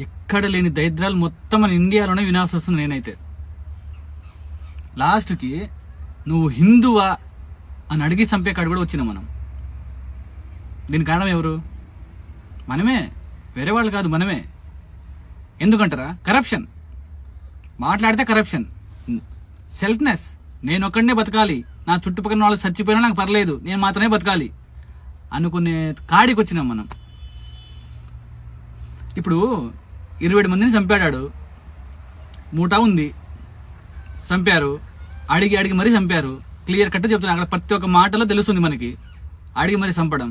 ఎక్కడ లేని దరిద్రాలు మొత్తం మన ఇండియాలోనే వినాల్సి వస్తుంది. నేనైతే లాస్ట్కి నువ్వు హిందువా అని అడిగి చంపే కాడు కూడా వచ్చినాం మనం. దీని కారణం ఎవరు? మనమే, వేరే వాళ్ళు కాదు, మనమే. ఎందుకంటారా? కరప్షన్. మాట్లాడితే కరప్షన్, సెల్ఫ్నెస్. నేను ఒక్కడనే బతకాలి, నా చుట్టుపక్కల వాళ్ళు చచ్చిపోయినా నాకు పర్లేదు, నేను మాత్రమే బతకాలి అనుకునే కాడికి వచ్చినాం మనం. ఇప్పుడు 27 మందిని చంపాడాడు, మూటా ఉంది, చంపారు, అడిగి మరీ చంపారు. క్లియర్ కట్ చెప్తున్నా, అక్కడ ప్రతి ఒక్క మాటలో తెలుస్తుంది మనకి. అడిగి మరీ చంపడం,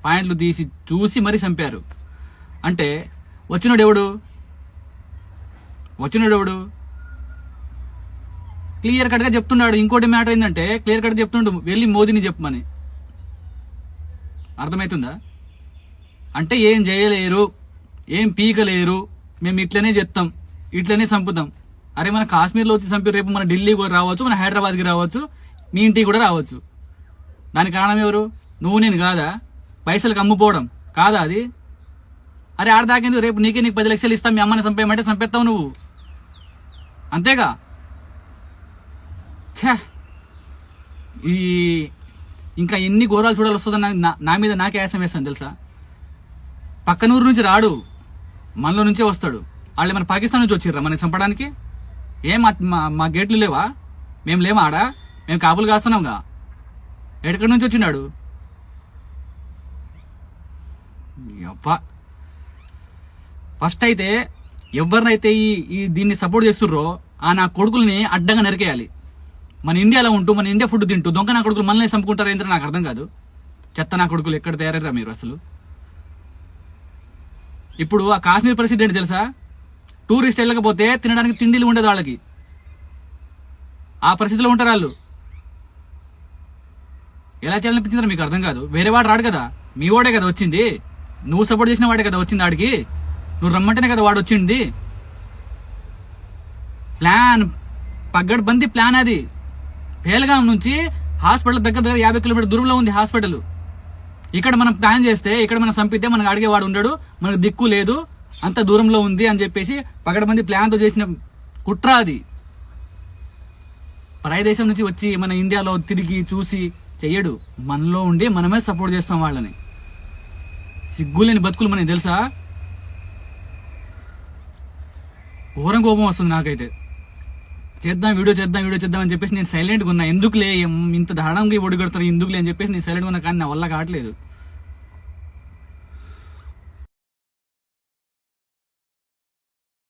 పాయింట్లు తీసి చూసి మరీ చంపారు. అంటే వచ్చినోడు ఎవడు? క్లియర్ కట్గా చెప్తున్నాడు. ఇంకోటి మ్యాటర్ ఏంటంటే క్లియర్ కట్ చెప్తుండు, వెళ్ళి మోదీని చెప్పమని. అర్థమవుతుందా? అంటే ఏం చేయలేరు, ఏం పీకలేరు, మేము ఇట్లనే చెప్తాం, ఇట్లనే చంపుతాం. అరే మన కాశ్మీర్లో వచ్చి చంపి రేపు మన ఢిల్లీకి కూడా రావచ్చు, మన హైదరాబాద్కి రావచ్చు, మీ ఇంటికి కూడా రావచ్చు. దానికి కారణం ఎవరు? నువ్వు నేను కాదా? పైసలకు అమ్ముపోవడం కాదా అది? అరే ఆడదాకేందుకు, రేపు నీకు 10 లక్షలు ఇస్తాం, మీ అమ్మని చంపేయమంటే చంపేస్తావు నువ్వు, అంతేగా. ఛా, ఈ ఇంకా ఎన్ని ఘోరాలు చూడాలి వస్తుందని నా మీద నాకే ఆయాసం వేస్తాను తెలుసా. పక్కనూరు నుంచి రాడు, మనలో నుంచే వస్తాడు. వాళ్ళు మన పాకిస్తాన్ నుంచి వచ్చిర్రా మనకి చంపడానికి? ఏం మా గేట్లు లేవా? మేము లేమా ఆడ? మేము కాపులు కాస్తున్నాంగా. ఎక్కడి నుంచి వచ్చినాడు? ఫస్ట్ అయితే ఎవరినైతే ఈ దీన్ని సపోర్ట్ చేస్తుర్రో ఆ నా కొడుకుల్ని అడ్డంగా నరికేయాలి. మన ఇండియాలో ఉంటూ మన ఇండియా ఫుడ్ తింటూ దొంగ నా కొడుకులు మనల్ని చంపుకుంటారు ఏంటో నాకు అర్థం కాదు. చెత్త నా కొడుకులు ఎక్కడ తయారయ్యారా మీరు అసలు? ఇప్పుడు ఆ కాశ్మీర్ పరిస్థితి ఏంటి తెలుసా? టూరిస్ట్ వెళ్ళకపోతే తినడానికి తిండిలు ఉండదు వాళ్ళకి. ఆ పరిస్థితిలో ఉంటారు వాళ్ళు. ఎలా చేయాలనిపించిందో మీకు అర్థం కాదు. వేరే వాడు రాడు కదా, మీ వాడే కదా వచ్చింది. నువ్వు సపోర్ట్ చేసిన వాడే కదా వచ్చింది ఆడికి. నువ్వు రమ్మంటేనే కదా వాడు వచ్చింది. ప్లాన్, పగ్గడ్బందీ ప్లాన్ అది. పేల్గాం నుంచి హాస్పిటల్ దగ్గర 50 కిలోమీటర్ దూరంలో ఉంది హాస్పిటల్. ఇక్కడ మనం ప్లాన్ చేస్తే, ఇక్కడ మనం చంపితే మనకు అడిగేవాడు ఉండడు, మనకు దిక్కు లేదు, అంత దూరంలో ఉంది అని చెప్పేసి పగడబంది ప్లాన్తో చేసిన కుట్ర అది. పరాయి దేశం నుంచి వచ్చి మన ఇండియాలో తిరిగి చూసి చెయ్యడు, మనలో ఉండి మనమే సపోర్ట్ చేస్తాం వాళ్ళని. సిగ్గులేని బతుకులు మనకి తెలుసా? ఘోరం కోపం వస్తుంది నాకైతే. వీడియో చేద్దాం అని చెప్పేసి నేను సైలెంట్గా ఉన్నా. ఎందుకులే ఇంత దారుణంగా ఒడిగడతారు, ఎందుకులే అని చెప్పేసి నేను సైలెంట్గా ఉన్నా. కానీ నా వల్ల కావట్లేదు.